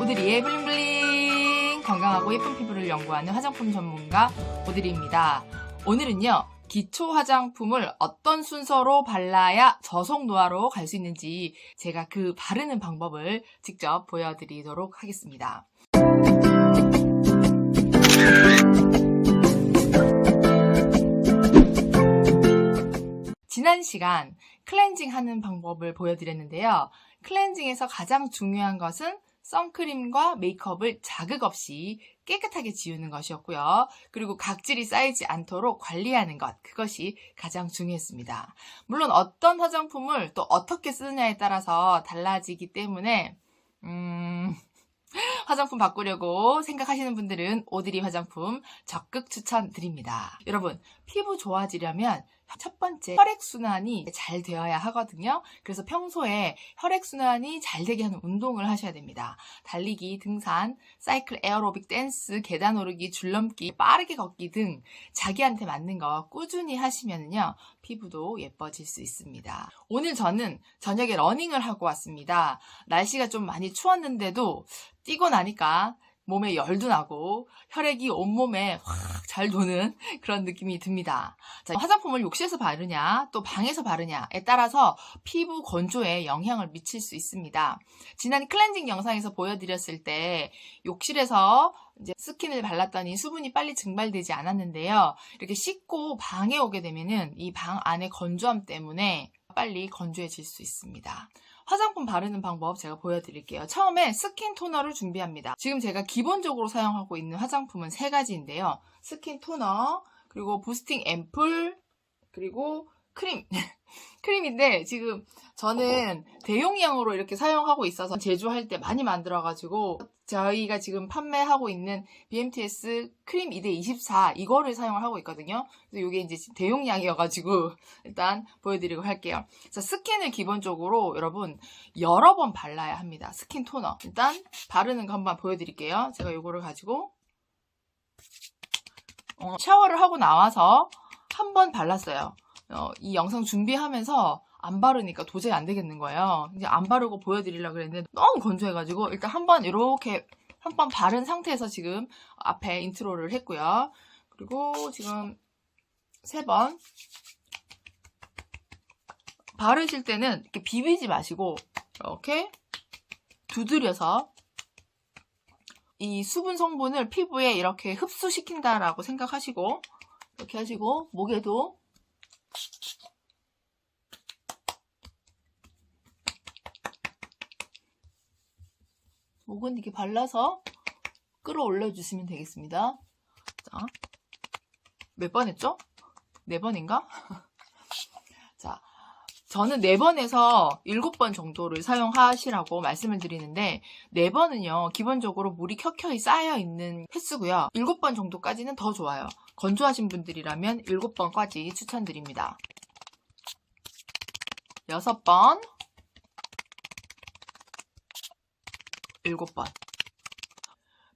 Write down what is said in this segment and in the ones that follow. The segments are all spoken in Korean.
오드리의 블링블링! 건강하고 예쁜 피부를 연구하는 화장품 전문가 오드리입니다. 오늘은요, 기초 화장품을 어떤 순서로 발라야 저속 노화로 갈 수 있는지 제가 그 바르는 방법을 직접 보여드리도록 하겠습니다. 지난 시간 클렌징 하는 방법을 보여드렸는데요. 클렌징에서 가장 중요한 것은 선크림과 메이크업을 자극 없이 깨끗하게 지우는 것이었고요. 그리고 각질이 쌓이지 않도록 관리하는 것, 그것이 가장 중요했습니다. 물론 어떤 화장품을 또 어떻게 쓰느냐에 따라서 달라지기 때문에 화장품 바꾸려고 생각하시는 분들은 오드리 화장품 적극 추천드립니다. 여러분, 피부 좋아지려면 첫 번째, 혈액순환이 잘 되어야 하거든요. 그래서 평소에 혈액순환이 잘 되게 하는 운동을 하셔야 됩니다. 달리기, 등산, 사이클 에어로빅 댄스, 계단 오르기, 줄넘기, 빠르게 걷기 등 자기한테 맞는 거 꾸준히 하시면요, 피부도 예뻐질 수 있습니다. 오늘 저는 저녁에 러닝을 하고 왔습니다. 날씨가 좀 많이 추웠는데도 뛰고 나니까 몸에 열도 나고 혈액이 온몸에 확 잘 도는 그런 느낌이 듭니다. 자, 화장품을 욕실에서 바르냐 또 방에서 바르냐에 따라서 피부 건조에 영향을 미칠 수 있습니다. 지난 클렌징 영상에서 보여드렸을 때 욕실에서 이제 스킨을 발랐더니 수분이 빨리 증발되지 않았는데요. 이렇게 씻고 방에 오게 되면은 이 방 안의 건조함 때문에 빨리 건조해질 수 있습니다. 화장품 바르는 방법 제가 보여드릴게요. 처음에 스킨 토너를 준비합니다. 지금 제가 기본적으로 사용하고 있는 화장품은 3가지인데요. 스킨 토너, 그리고 부스팅 앰플, 그리고 크림. 크림인데 지금 저는 대용량으로 이렇게 사용하고 있어서 제조할 때 많이 만들어가지고 저희가 지금 판매하고 있는 BMTS 크림 2대24 이거를 사용을 하고 있거든요. 그래서 이게 이제 대용량이어가지고 일단 보여드리고 할게요. 그래서 스킨을 기본적으로 여러분 여러 번 발라야 합니다. 스킨 토너. 일단 바르는 거 한번 보여드릴게요. 제가 이거를 가지고 샤워를 하고 나와서 한 번 발랐어요. 이 영상 준비하면서 안 바르니까 도저히 안 되겠는 거예요. 이제 안 바르고 보여드리려고 그랬는데 너무 건조해가지고 일단 한번 이렇게 한 번 바른 상태에서 지금 앞에 인트로를 했고요. 그리고 지금 3번 바르실 때는 이렇게 비비지 마시고 이렇게 두드려서 이 수분 성분을 피부에 이렇게 흡수시킨다라고 생각하시고 이렇게 하시고 목에도 목은 이렇게 발라서 끌어올려 주시면 되겠습니다. 자, 몇 번 했죠? 4번인가? 자, 저는 4번에서 7번 정도를 사용하시라고 말씀을 드리는데 4번은요, 기본적으로 물이 켜켜이 쌓여있는 횟수고요. 7번 정도까지는 더 좋아요. 건조하신 분들이라면 7번까지 추천드립니다. 6번, 7번.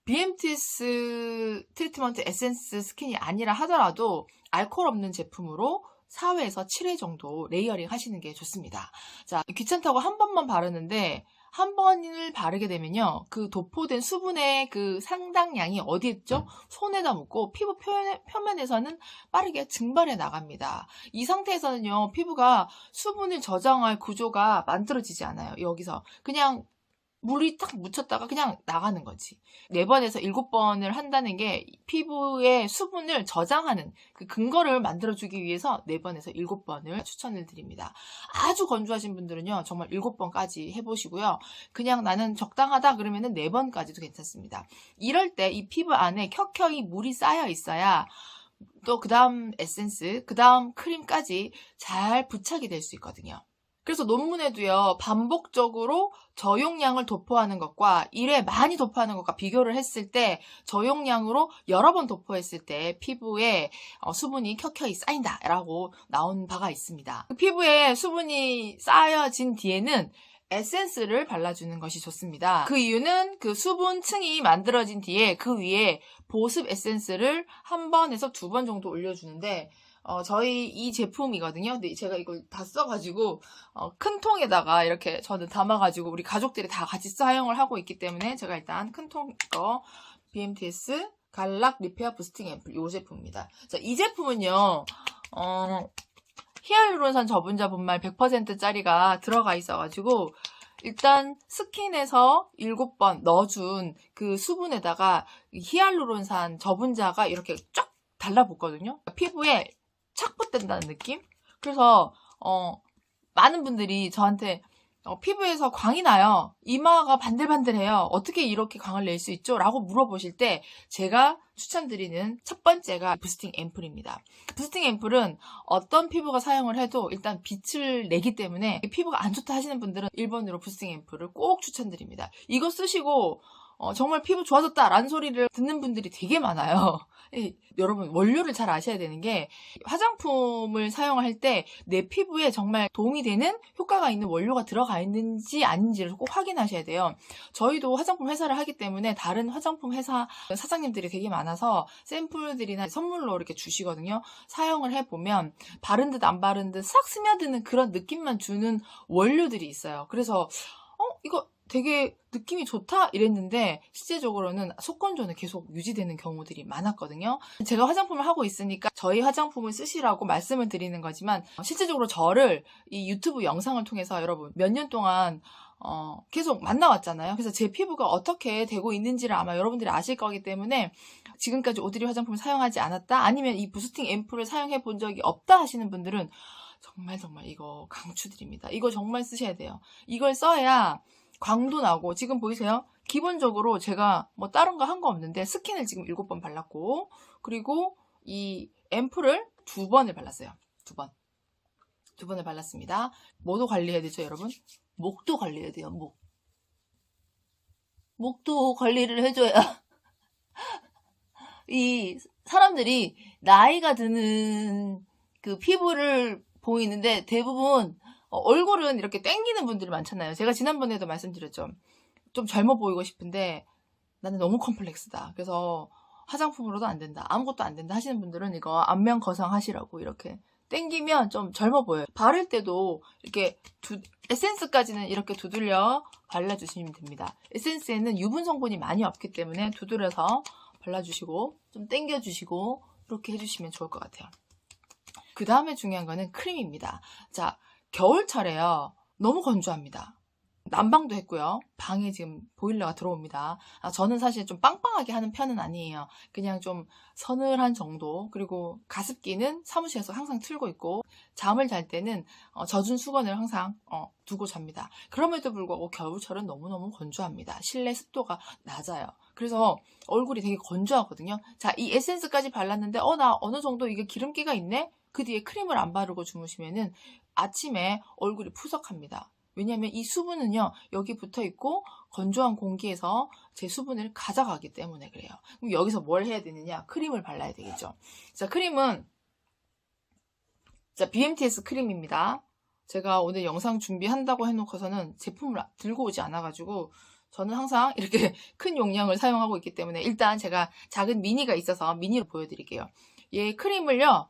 BMTS 트리트먼트 에센스 스킨이 아니라 하더라도 알코올 없는 제품으로 4회에서 7회 정도 레이어링 하시는 게 좋습니다. 자, 귀찮다고 한 번만 바르는데 한 번을 바르게 되면요, 그 도포된 수분의 그 상당량이 어디에 있죠? 손에다 묻고 피부 표면에서는 빠르게 증발해 나갑니다. 이 상태에서는요, 피부가 수분을 저장할 구조가 만들어지지 않아요. 여기서 그냥 물이 딱 묻혔다가 그냥 나가는 거지. 4번에서 7번을 한다는 게 피부의 수분을 저장하는 그 근거를 만들어주기 위해서 4번에서 7번을 추천을 드립니다. 아주 건조하신 분들은요, 정말 7번까지 해보시고요. 그냥 나는 적당하다 그러면은 4번까지도 괜찮습니다. 이럴 때 이 피부 안에 켜켜이 물이 쌓여 있어야 또 그 다음 에센스, 그 다음 크림까지 잘 부착이 될 수 있거든요. 그래서 논문에도요, 반복적으로 저용량을 도포하는 것과 1회 많이 도포하는 것과 비교를 했을 때 저용량으로 여러 번 도포했을 때 피부에 수분이 켜켜이 쌓인다라고 나온 바가 있습니다. 피부에 수분이 쌓여진 뒤에는 에센스를 발라주는 것이 좋습니다. 그 이유는 그 수분층이 만들어진 뒤에 그 위에 보습 에센스를 1번에서 2번 정도 올려주는데 저희 이 제품이거든요. 근데 제가 이걸 다 써가지고 큰 통에다가 이렇게 저는 담아가지고 우리 가족들이 다 같이 사용을 하고 있기 때문에 제가 일단 큰 통 거 BMTS 갈락 리페어 부스팅 앰플 이 제품입니다. 자, 이 제품은요. 히알루론산 저분자 분말 100%짜리가 들어가 있어가지고 일단 스킨에서 7번 넣어준 그 수분에다가 히알루론산 저분자가 이렇게 쫙 달라붙거든요. 피부에 착 붙는다는 느낌? 그래서 많은 분들이 저한테 피부에서 광이 나요. 이마가 반들반들해요. 어떻게 이렇게 광을 낼 수 있죠? 라고 물어보실 때 제가 추천드리는 첫 번째가 부스팅 앰플입니다. 부스팅 앰플은 어떤 피부가 사용을 해도 일단 빛을 내기 때문에 피부가 안 좋다 하시는 분들은 1번으로 부스팅 앰플을 꼭 추천드립니다. 이거 쓰시고 정말 피부 좋아졌다라는 소리를 듣는 분들이 되게 많아요. 여러분 원료를 잘 아셔야 되는 게 화장품을 사용할 때 내 피부에 정말 도움이 되는 효과가 있는 원료가 들어가 있는지 아닌지를 꼭 확인하셔야 돼요. 저희도 화장품 회사를 하기 때문에 다른 화장품 회사 사장님들이 되게 많아서 샘플들이나 선물로 이렇게 주시거든요. 사용을 해보면 바른 듯 안 바른 듯 싹 스며드는 그런 느낌만 주는 원료들이 있어요. 그래서 이거 되게 느낌이 좋다 이랬는데 실제적으로는 속건조는 계속 유지되는 경우들이 많았거든요. 제가 화장품을 하고 있으니까 저희 화장품을 쓰시라고 말씀을 드리는 거지만 실제적으로 저를 이 유튜브 영상을 통해서 여러분 몇 년 동안 계속 만나왔잖아요. 그래서 제 피부가 어떻게 되고 있는지를 아마 여러분들이 아실 거기 때문에 지금까지 오드리 화장품을 사용하지 않았다 아니면 이 부스팅 앰플을 사용해 본 적이 없다 하시는 분들은 정말 이거 강추드립니다. 이거 정말 쓰셔야 돼요. 이걸 써야 광도 나고 지금 보이세요? 기본적으로 제가 뭐 다른 거 한 거 없는데 스킨을 지금 7번 발랐고 그리고 이 앰플을 2번을 발랐어요. 2번을 발랐습니다. 뭐도 관리해야 되죠, 여러분? 목도 관리해야 돼요, 목도 관리를 해줘야 이 사람들이 나이가 드는 그 피부를 보이는데 대부분 얼굴은 이렇게 땡기는 분들이 많잖아요. 제가 지난번에도 말씀드렸죠. 좀 젊어 보이고 싶은데 나는 너무 컴플렉스다. 그래서 화장품으로도 안 된다. 아무것도 안 된다 하시는 분들은 이거 안면 거상 하시라고 이렇게 땡기면 좀 젊어 보여요. 바를 때도 이렇게 에센스까지는 이렇게 두들려 발라주시면 됩니다. 에센스에는 유분 성분이 많이 없기 때문에 두드려서 발라주시고 좀 땡겨주시고 이렇게 해주시면 좋을 것 같아요. 그 다음에 중요한 거는 크림입니다. 자, 겨울철에요. 너무 건조합니다. 난방도 했고요. 방에 지금 보일러가 들어옵니다. 저는 사실 좀 빵빵하게 하는 편은 아니에요. 그냥 좀 서늘한 정도. 그리고 가습기는 사무실에서 항상 틀고 있고 잠을 잘 때는 젖은 수건을 항상 두고 잡니다. 그럼에도 불구하고 겨울철은 너무너무 건조합니다. 실내 습도가 낮아요. 그래서 얼굴이 되게 건조하거든요. 자, 이 에센스까지 발랐는데 나 어느 정도 이게 기름기가 있네? 그 뒤에 크림을 안 바르고 주무시면은 아침에 얼굴이 푸석합니다. 왜냐하면 이 수분은요 여기 붙어 있고 건조한 공기에서 제 수분을 가져가기 때문에 그래요. 그럼 여기서 뭘 해야 되느냐? 크림을 발라야 되겠죠. 자, 크림은 BMTS 크림입니다. 제가 오늘 영상 준비한다고 해놓고서는 제품을 들고 오지 않아가지고 저는 항상 이렇게 큰 용량을 사용하고 있기 때문에 일단 제가 작은 미니가 있어서 미니로 보여드릴게요. 얘 크림을요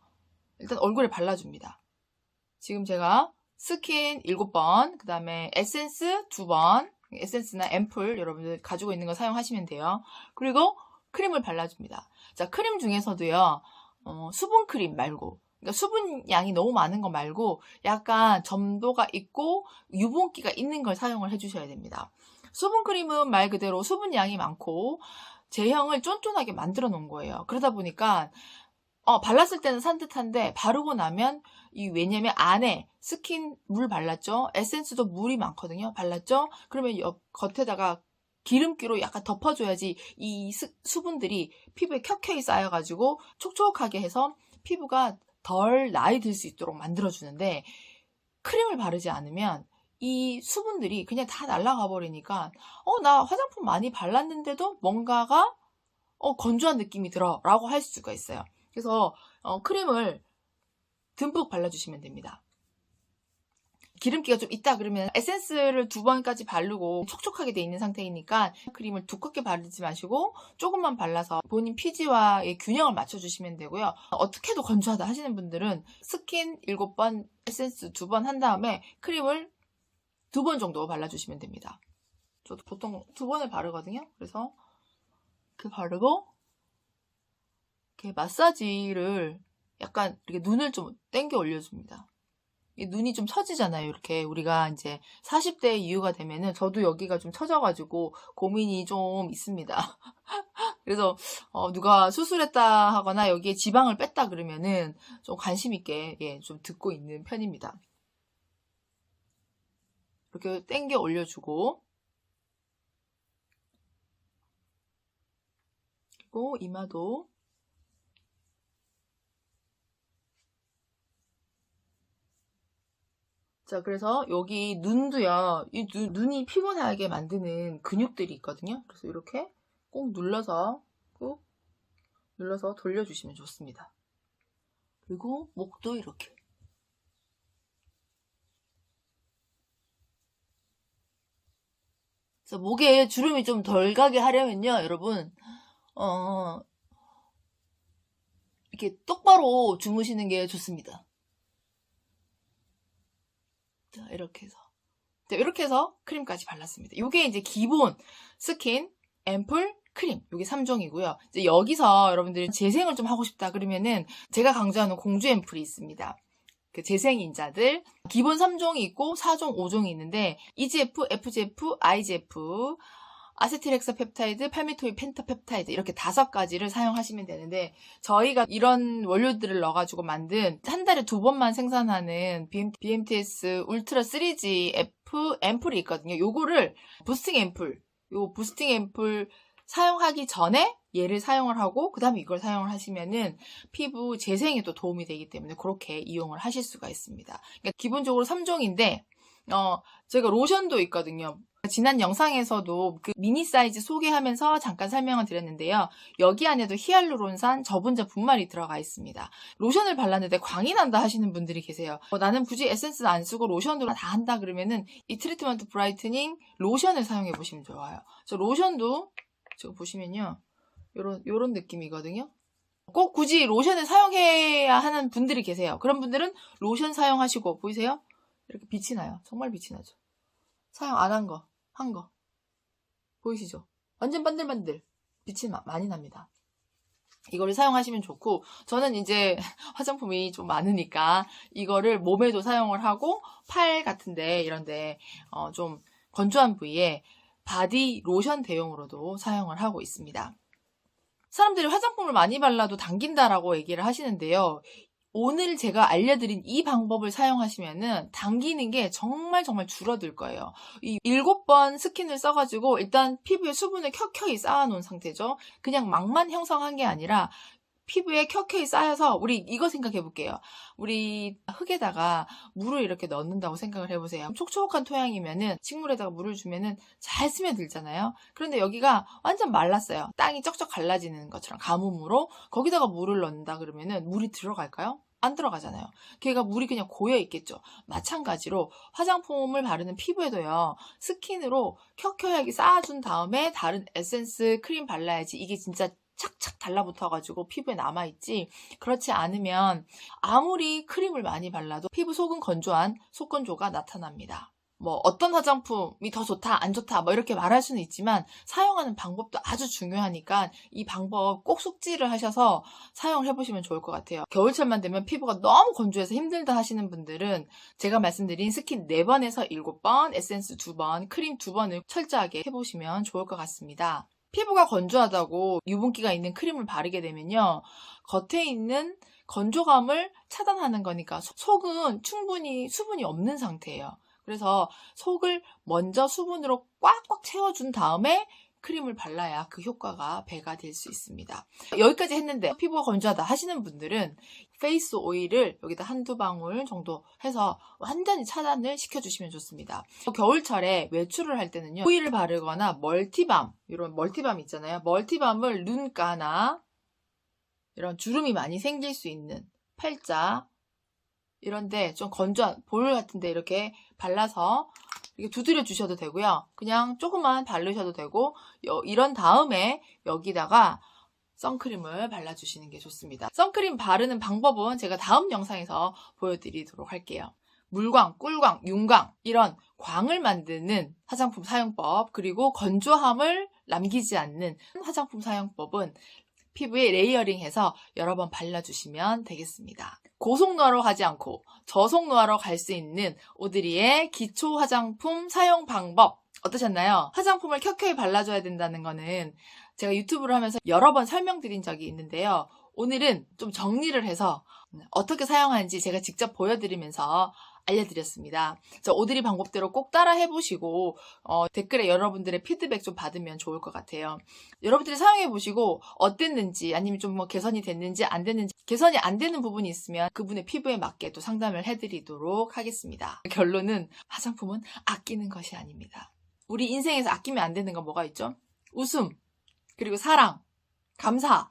일단 얼굴에 발라줍니다. 지금 제가 스킨 7번, 그 다음에 에센스 2번, 에센스나 앰플 여러분들 가지고 있는 거 사용하시면 돼요. 그리고 크림을 발라줍니다. 자, 크림 중에서도요, 수분 크림 말고, 그러니까 수분 양이 너무 많은 거 말고 약간 점도가 있고 유분기가 있는 걸 사용을 해주셔야 됩니다. 수분 크림은 말 그대로 수분 양이 많고 제형을 쫀쫀하게 만들어 놓은 거예요. 그러다 보니까 발랐을 때는 산뜻한데 바르고 나면 왜냐면 안에 스킨 물 발랐죠? 에센스도 물이 많거든요. 발랐죠? 그러면 겉에다가 기름기로 약간 덮어줘야지 이 수분들이 피부에 켜켜이 쌓여가지고 촉촉하게 해서 피부가 덜 나이 들 수 있도록 만들어주는데 크림을 바르지 않으면 이 수분들이 그냥 다 날아가 버리니까 나 화장품 많이 발랐는데도 뭔가가 건조한 느낌이 들어 라고 할 수가 있어요. 그래서 크림을 듬뿍 발라주시면 됩니다. 기름기가 좀 있다 그러면 에센스를 2번까지 바르고 촉촉하게 돼 있는 상태이니까 크림을 두껍게 바르지 마시고 조금만 발라서 본인 피지와의 균형을 맞춰주시면 되고요. 어떻게 해도 건조하다 하시는 분들은 스킨 7번, 에센스 2번 한 다음에 크림을 2번 정도 발라주시면 됩니다. 저도 보통 2번을 바르거든요. 그래서 이렇게 바르고 이렇게 마사지를 약간 이렇게 눈을 좀 당겨 올려줍니다. 눈이 좀 처지잖아요. 이렇게 우리가 이제 40대 이후가 되면은 저도 여기가 좀 처져가지고 고민이 좀 있습니다. 그래서 누가 수술했다 하거나 여기에 지방을 뺐다 그러면은 좀 관심 있게 좀 듣고 있는 편입니다. 이렇게 당겨 올려주고 그리고 이마도 자, 그래서 여기 눈도요, 이 눈이 피곤하게 만드는 근육들이 있거든요. 그래서 이렇게 꼭 눌러서 돌려주시면 좋습니다. 그리고 목도 이렇게. 그래서 목에 주름이 좀 덜 가게 하려면요, 여러분, 이렇게 똑바로 주무시는 게 좋습니다. 자, 이렇게 해서 크림까지 발랐습니다. 이게 이제 기본 스킨, 앰플, 크림 이게 3종이고요. 이제 여기서 여러분들이 재생을 좀 하고 싶다 그러면은 제가 강조하는 공주 앰플이 있습니다. 그 재생인자들 기본 3종이 있고 4종, 5종이 있는데 EGF, FGF, IGF, 아세틸헥사펩타이드, 팔미토일 펜타펩타이드 이렇게 5가지를 사용하시면 되는데 저희가 이런 원료들을 넣어가지고 만든 한 달에 2번만 생산하는 BMTS 울트라 3G F 앰플이 있거든요. 요거를 부스팅 앰플 사용하기 전에 얘를 사용을 하고 그 다음에 이걸 사용을 하시면은 피부 재생에 또 도움이 되기 때문에 그렇게 이용을 하실 수가 있습니다. 그러니까 기본적으로 3종인데 제가 로션도 있거든요. 지난 영상에서도 그 미니 사이즈 소개하면서 잠깐 설명을 드렸는데요. 여기 안에도 히알루론산 저분자 분말이 들어가 있습니다. 로션을 발랐는데 광이 난다 하시는 분들이 계세요. 나는 굳이 에센스 안 쓰고 로션으로 다 한다 그러면은 이 트리트먼트 브라이트닝 로션을 사용해 보시면 좋아요. 저 로션도 지금 보시면요. 요런 느낌이거든요. 꼭 굳이 로션을 사용해야 하는 분들이 계세요. 그런 분들은 로션 사용하시고 보이세요? 이렇게 빛이 나요. 정말 빛이 나죠. 사용 안 한 거. 보이시죠? 완전 반들반들 빛이 많이 납니다. 이거를 사용하시면 좋고 저는 이제 화장품이 좀 많으니까 이거를 몸에도 사용을 하고 팔 같은데 이런데 좀 건조한 부위에 바디 로션 대용으로도 사용을 하고 있습니다. 사람들이 화장품을 많이 발라도 당긴다라고 얘기를 하시는데요. 오늘 제가 알려드린 이 방법을 사용하시면은 당기는 게 정말 줄어들 거예요. 이 7번 스킨을 써가지고 일단 피부에 수분을 켜켜이 쌓아놓은 상태죠. 그냥 막만 형성한 게 아니라 피부에 켜켜이 쌓여서 우리 이거 생각해 볼게요. 우리 흙에다가 물을 이렇게 넣는다고 생각을 해보세요. 촉촉한 토양이면은 식물에다가 물을 주면은 잘 스며들잖아요. 그런데 여기가 완전 말랐어요. 땅이 쩍쩍 갈라지는 것처럼 가뭄으로 거기다가 물을 넣는다 그러면은 물이 들어갈까요? 안 들어가잖아요. 걔가 물이 그냥 고여 있겠죠. 마찬가지로 화장품을 바르는 피부에도요. 스킨으로 켜켜하게 쌓아준 다음에 다른 에센스 크림 발라야지 이게 진짜 착착 달라붙어가지고 피부에 남아있지 그렇지 않으면 아무리 크림을 많이 발라도 피부 속은 건조한 속건조가 나타납니다. 뭐 어떤 화장품이 더 좋다 안 좋다 뭐 이렇게 말할 수는 있지만 사용하는 방법도 아주 중요하니까 이 방법 꼭 숙지를 하셔서 사용을 해보시면 좋을 것 같아요. 겨울철만 되면 피부가 너무 건조해서 힘들다 하시는 분들은 제가 말씀드린 스킨 4번에서 7번, 에센스 2번, 크림 2번을 철저하게 해보시면 좋을 것 같습니다. 피부가 건조하다고 유분기가 있는 크림을 바르게 되면요. 겉에 있는 건조감을 차단하는 거니까 속은 충분히 수분이 없는 상태예요. 그래서 속을 먼저 수분으로 꽉꽉 채워준 다음에 크림을 발라야 그 효과가 배가 될 수 있습니다. 여기까지 했는데 피부가 건조하다 하시는 분들은 페이스 오일을 여기다 한두 방울 정도 해서 완전히 차단을 시켜주시면 좋습니다. 겨울철에 외출을 할 때는요. 오일을 바르거나 멀티밤, 이런 멀티밤 있잖아요. 멀티밤을 눈가나 이런 주름이 많이 생길 수 있는 팔자 이런데 좀 건조한 볼 같은데 이렇게 발라서 이렇게 두드려 주셔도 되고요. 그냥 조금만 바르셔도 되고 이런 다음에 여기다가 선크림을 발라주시는 게 좋습니다. 선크림 바르는 방법은 제가 다음 영상에서 보여드리도록 할게요. 물광, 꿀광, 윤광 이런 광을 만드는 화장품 사용법, 그리고 건조함을 남기지 않는 화장품 사용법은 피부에 레이어링해서 여러 번 발라주시면 되겠습니다. 고속 노화로 가지 않고 저속 노화로 갈 수 있는 오드리의 기초 화장품 사용 방법 어떠셨나요? 화장품을 켜켜이 발라줘야 된다는 거는 제가 유튜브를 하면서 여러 번 설명드린 적이 있는데요. 오늘은 좀 정리를 해서 어떻게 사용하는지 제가 직접 보여드리면서 알려드렸습니다. 오드리 방법대로 꼭 따라 해보시고 댓글에 여러분들의 피드백 좀 받으면 좋을 것 같아요. 여러분들이 사용해보시고 어땠는지, 아니면 좀 개선이 됐는지 안 됐는지, 개선이 안 되는 부분이 있으면 그분의 피부에 맞게 또 상담을 해드리도록 하겠습니다. 결론은 화장품은 아끼는 것이 아닙니다. 우리 인생에서 아끼면 안 되는 건 뭐가 있죠? 웃음, 그리고 사랑, 감사,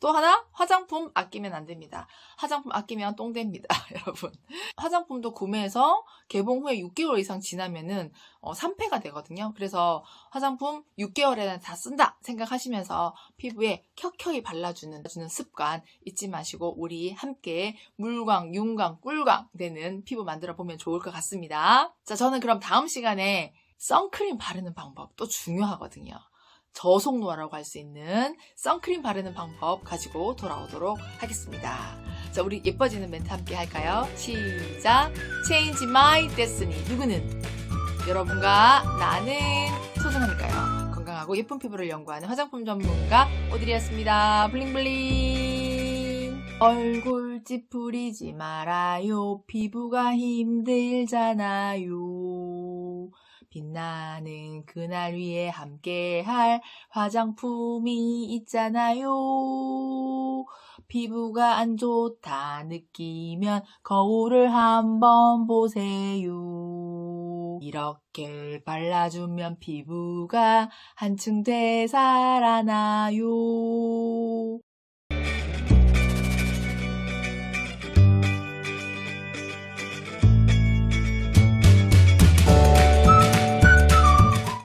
또 하나 화장품 아끼면 안 됩니다. 화장품 아끼면 똥 됩니다. 여러분, 화장품도 구매해서 개봉 후에 6개월 이상 지나면은 산패가 되거든요. 그래서 화장품 6개월에는 다 쓴다 생각하시면서 피부에 켜켜이 발라주는 습관 잊지 마시고 우리 함께 물광, 윤광, 꿀광 되는 피부 만들어 보면 좋을 것 같습니다. 자, 저는 그럼 다음 시간에 선크림 바르는 방법 또 중요하거든요. 저속 노화라고 할 수 있는 선크림 바르는 방법 가지고 돌아오도록 하겠습니다. 자, 우리 예뻐지는 멘트 함께 할까요? 시작! Change my destiny. 누구는? 여러분과 나는 소중하니까요. 건강하고 예쁜 피부를 연구하는 화장품 전문가 오드리였습니다. 블링블링. 얼굴 찌푸리지 말아요. 피부가 힘들잖아요. 빛나는 그날 위해 함께할 화장품이 있잖아요. 피부가 안 좋다 느끼면 거울을 한번 보세요. 이렇게 발라주면 피부가 한층 되살아나요.